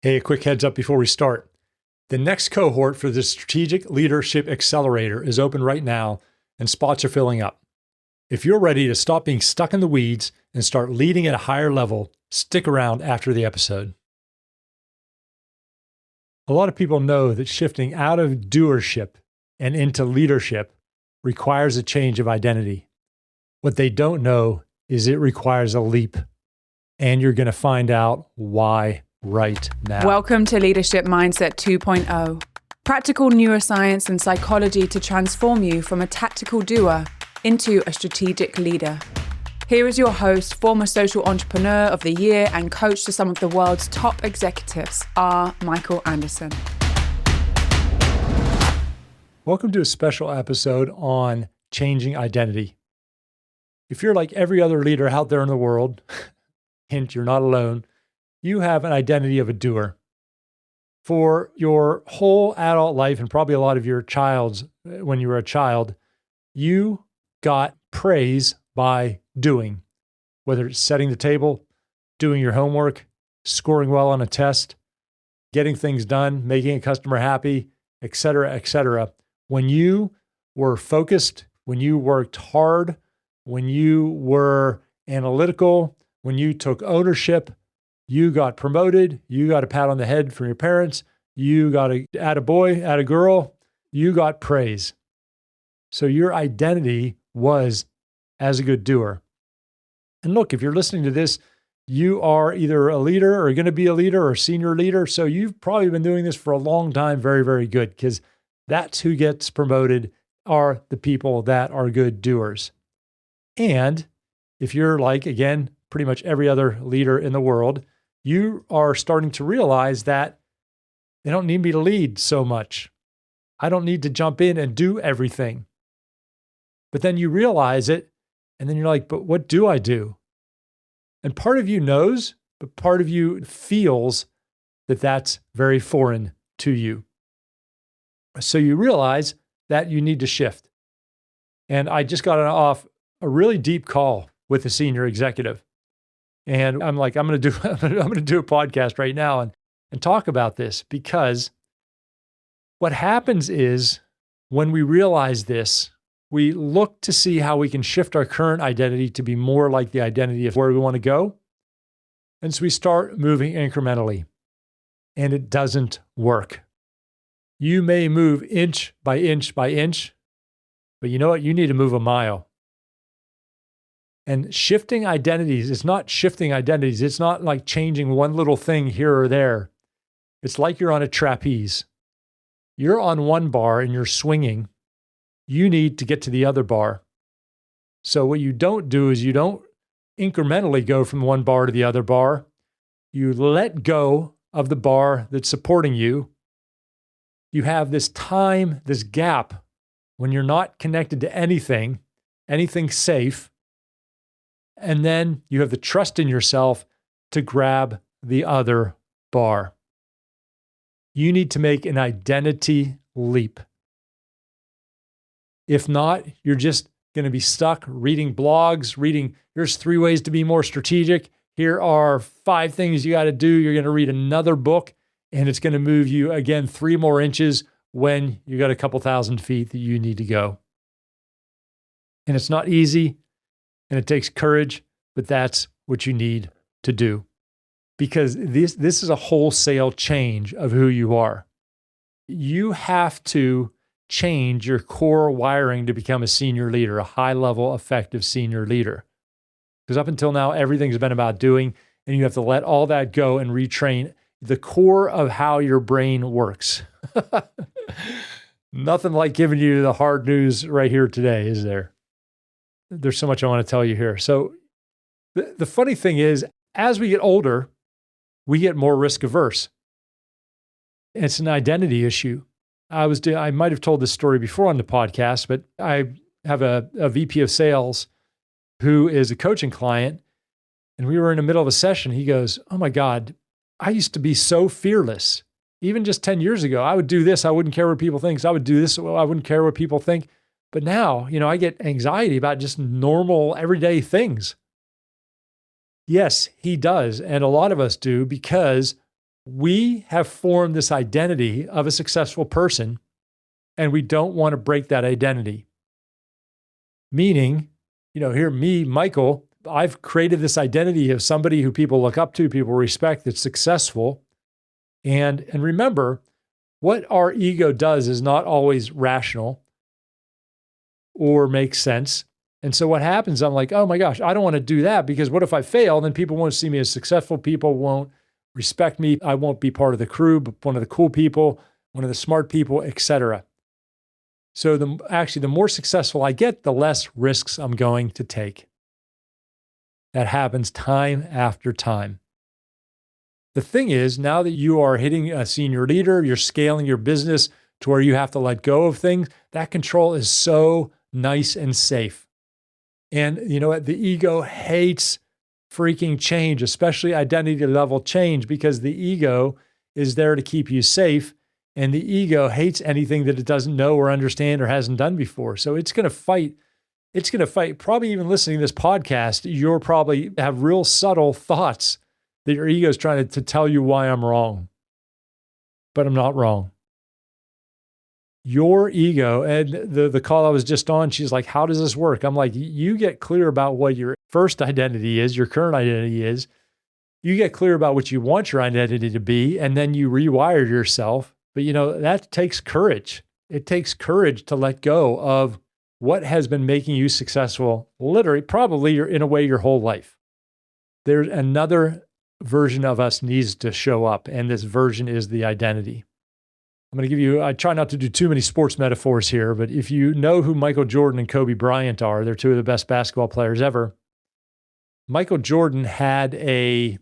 Hey, a quick heads up before we start. The next cohort for the Strategic Leadership Accelerator is open right now, and spots are filling up. If you're ready to stop being stuck in the weeds and start leading at a higher level, stick around after the episode. A lot of people know that shifting out of doership and into leadership requires a change of identity. What they don't know is it requires a leap, and you're going to find out why right now. Welcome to Leadership Mindset 2.0. Practical neuroscience and psychology to transform you from a tactical doer into a strategic leader. Here is your host, former social entrepreneur of the year and coach to some of the world's top executives, R. Michael Anderson. Welcome to a special episode on changing identity. If you're like every other leader out there in the world, hint, you're not alone, you have an identity of a doer. For your whole adult life, and probably a lot of your child's when you were a child, you got praise by doing, whether it's setting the table, doing your homework, scoring well on a test, getting things done, making a customer happy, et cetera, et cetera. When you were focused, when you worked hard, when you were analytical, when you took ownership, you got promoted, you got a pat on the head from your parents, you got a attaboy, attagirl, you got praise. So your identity was as a good doer. And look, if you're listening to this, you are either a leader or going to be a leader or a senior leader. So you've probably been doing this for a long time, very, very good, because that's who gets promoted are the people that are good doers. And if you're like, again, pretty much every other leader in the world, you are starting to realize that they don't need me to lead so much. I don't need to jump in and do everything. But then you realize it, and then you're like, but what do I do? And part of you knows, but part of you feels that that's very foreign to you. So you realize that you need to shift. And I just got off a really deep call with a senior executive. And I'm like, I'm going to do a podcast right now and talk about this, because what happens is when we realize this, we look to see how we can shift our current identity to be more like the identity of where we want to go. And so we start moving incrementally, and it doesn't work. You may move inch by inch by inch, but you know what? You need to move a mile. And shifting identities, it's not shifting identities. It's not like changing one little thing here or there. It's like you're on a trapeze. You're on one bar and you're swinging. You need to get to the other bar. So what you don't do is you don't incrementally go from one bar to the other bar. You let go of the bar that's supporting you. You have this time, this gap when you're not connected to anything safe. And then you have the trust in yourself to grab the other bar. You need to make an identity leap. If not, you're just going to be stuck reading blogs, here's 3 ways to be more strategic. Here are 5 things you got to do. You're going to read another book, and it's going to move you, again, 3 more inches when you got a couple thousand feet that you need to go. And it's not easy. And it takes courage, but that's what you need to do. Because this is a wholesale change of who you are. You have to change your core wiring to become a senior leader, a high-level, effective senior leader. Because up until now, everything's been about doing, and you have to let all that go and retrain the core of how your brain works. Nothing like giving you the hard news right here today, is there? There's so much I want to tell you here. So the funny thing is, as we get older, we get more risk averse. It's an identity issue. I might have told this story before on the podcast, but I have a VP of sales who is a coaching client, and we were in the middle of a session. He goes, "Oh my God, I used to be so fearless. Even just 10 years ago, I would do this. I wouldn't care what people think. I would do this. I wouldn't care what people think. But now, I get anxiety about just normal, everyday things." Yes, he does. And a lot of us do, because We have formed this identity of a successful person, and we don't want to break that identity. Meaning, here, me, Michael, I've created this identity of somebody who people look up to, people respect, that's successful. And remember, what our ego does is not always rational or makes sense. And so what happens, I'm like, oh my gosh, I don't want to do that, because what if I fail? Then people won't see me as successful. People won't respect me. I won't be part of the crew, but one of the cool people, one of the smart people, etc. So the more successful I get, the less risks I'm going to take. That happens time after time. The thing is, now that you are hitting a senior leader, you're scaling your business to where you have to let go of things, that control is so nice and safe. And you know what? The ego hates freaking change, especially identity level change, because the ego is there to keep you safe. And the ego hates anything that it doesn't know or understand or hasn't done before. So it's going to fight. It's going to fight. Probably even listening to this podcast, you'll probably have real subtle thoughts that your ego is trying to tell you why I'm wrong. But I'm not wrong. Your ego, and the call I was just on, she's like, how does this work? I'm like, you get clear about what your first identity is, your current identity is. You get clear about what you want your identity to be, and then you rewire yourself. But that takes courage. It takes courage to let go of what has been making you successful, literally, probably in a way, your whole life. There's another version of us needs to show up, and this version is the identity. I'm going to give you, I try not to do too many sports metaphors here, but if you know who Michael Jordan and Kobe Bryant are, they're two of the best basketball players ever. Michael Jordan had a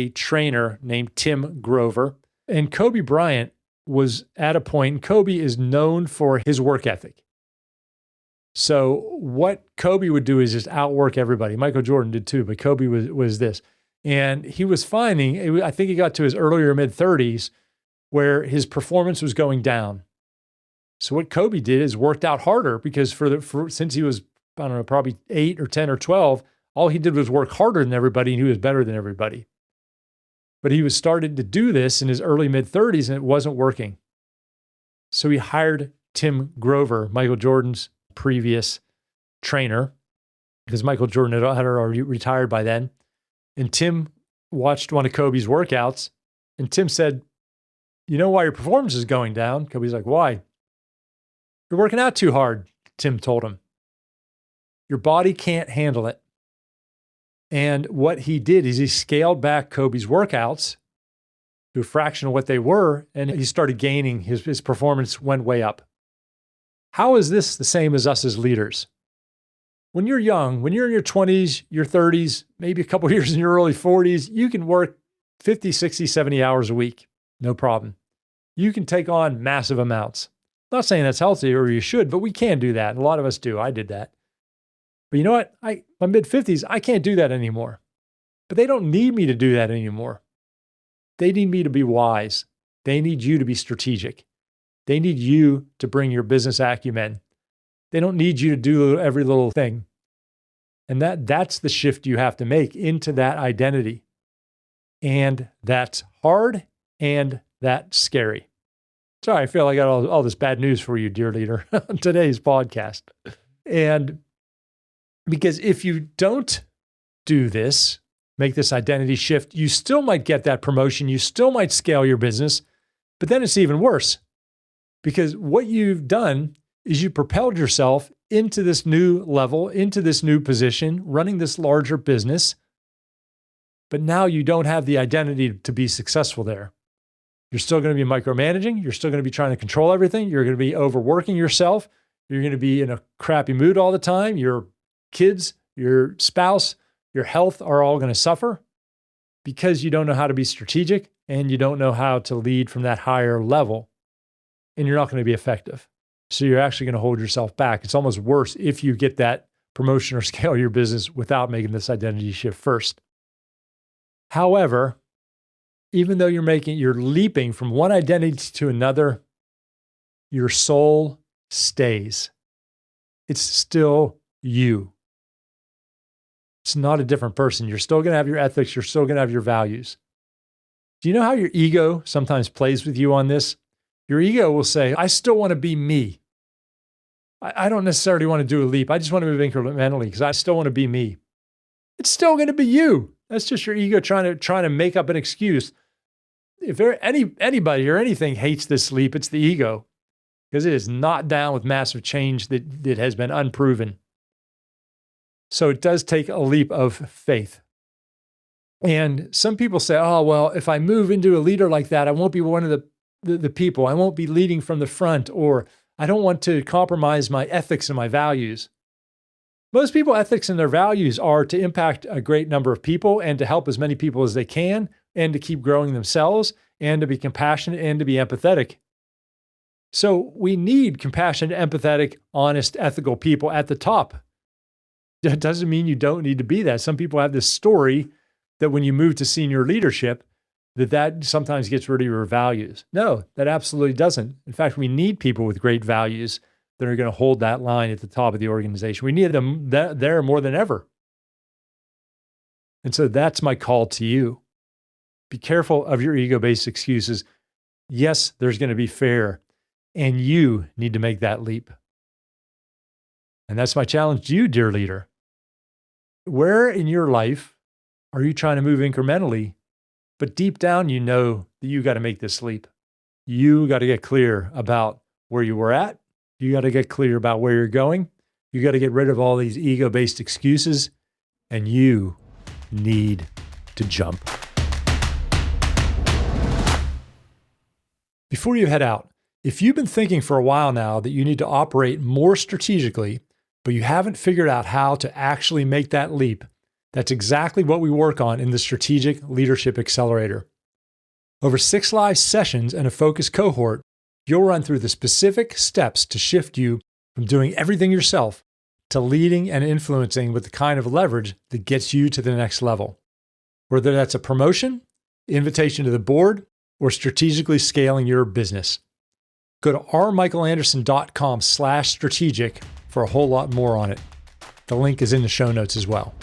trainer named Tim Grover, and Kobe Bryant was at a point, and Kobe is known for his work ethic. So what Kobe would do is just outwork everybody. Michael Jordan did too, but Kobe was this. And he was finding, I think he got to his earlier mid-30s, where his performance was going down. So what Kobe did is worked out harder, because since he was, I don't know, probably 8 or 10 or 12, all he did was work harder than everybody, and he was better than everybody. But he was starting to do this in his early mid-30s, and it wasn't working. So he hired Tim Grover, Michael Jordan's previous trainer, because Michael Jordan had already retired by then. And Tim watched one of Kobe's workouts, and Tim said, you know why your performance is going down? Kobe's like, why? You're working out too hard, Tim told him. Your body can't handle it. And what he did is he scaled back Kobe's workouts to a fraction of what they were, and he started gaining, his performance went way up. How is this the same as us as leaders? When you're young, when you're in your 20s, your 30s, maybe a couple years in your early 40s, you can work 50, 60, 70 hours a week. No problem. You can take on massive amounts. I'm not saying that's healthy or you should, but we can do that. A lot of us do. I did that. But you know what? My mid-50s, I can't do that anymore. But they don't need me to do that anymore. They need me to be wise. They need you to be strategic. They need you to bring your business acumen. They don't need you to do every little thing. And that's the shift you have to make into that identity. And that's hard, and that's scary. Sorry, I feel like I got all this bad news for you, dear leader, on today's podcast. And because if you don't do this, make this identity shift, you still might get that promotion. You still might scale your business, but then it's even worse. Because what you've done is you propelled yourself into this new level, into this new position, running this larger business. But now you don't have the identity to be successful there. You're still going to be micromanaging. You're still going to be trying to control everything. You're going to be overworking yourself. You're going to be in a crappy mood all the time. Your kids, your spouse, your health are all going to suffer because you don't know how to be strategic and you don't know how to lead from that higher level. And you're not going to be effective. So you're actually going to hold yourself back. It's almost worse if you get that promotion or scale your business without making this identity shift first. However, even though you're leaping from one identity to another, your soul stays. It's still you. It's not a different person. You're still going to have your ethics. You're still going to have your values. Do you know how your ego sometimes plays with you on this? Your ego will say, I still want to be me. I don't necessarily want to do a leap. I just want to move incrementally because I still want to be me. It's still going to be you. That's just your ego trying to make up an excuse. If anybody or anything hates this leap, it's the ego, because it is not down with massive change that has been unproven. So it does take a leap of faith. And some people say, oh, well, if I move into a leader like that, I won't be one of the people. I won't be leading from the front, or I don't want to compromise my ethics and my values. Most people, ethics and their values are to impact a great number of people and to help as many people as they can and to keep growing themselves and to be compassionate and to be empathetic. So we need compassionate, empathetic, honest, ethical people at the top. That doesn't mean you don't need to be that. Some people have this story that when you move to senior leadership, that sometimes gets rid of your values. No, that absolutely doesn't. In fact, we need people with great values that are going to hold that line at the top of the organization. We need them there more than ever. And so that's my call to you. Be careful of your ego-based excuses. Yes, there's going to be fear, and you need to make that leap. And that's my challenge to you, dear leader. Where in your life are you trying to move incrementally, but deep down you know that you got to make this leap? You got to get clear about where you were at. You got to get clear about where you're going. You got to get rid of all these ego-based excuses, and you need to jump. Before you head out, if you've been thinking for a while now that you need to operate more strategically, but you haven't figured out how to actually make that leap, that's exactly what we work on in the Strategic Leadership Accelerator. Over 6 live sessions and a focused cohort, you'll run through the specific steps to shift you from doing everything yourself to leading and influencing with the kind of leverage that gets you to the next level. Whether that's a promotion, invitation to the board, or strategically scaling your business. Go to rmichaelanderson.com/strategic for a whole lot more on it. The link is in the show notes as well.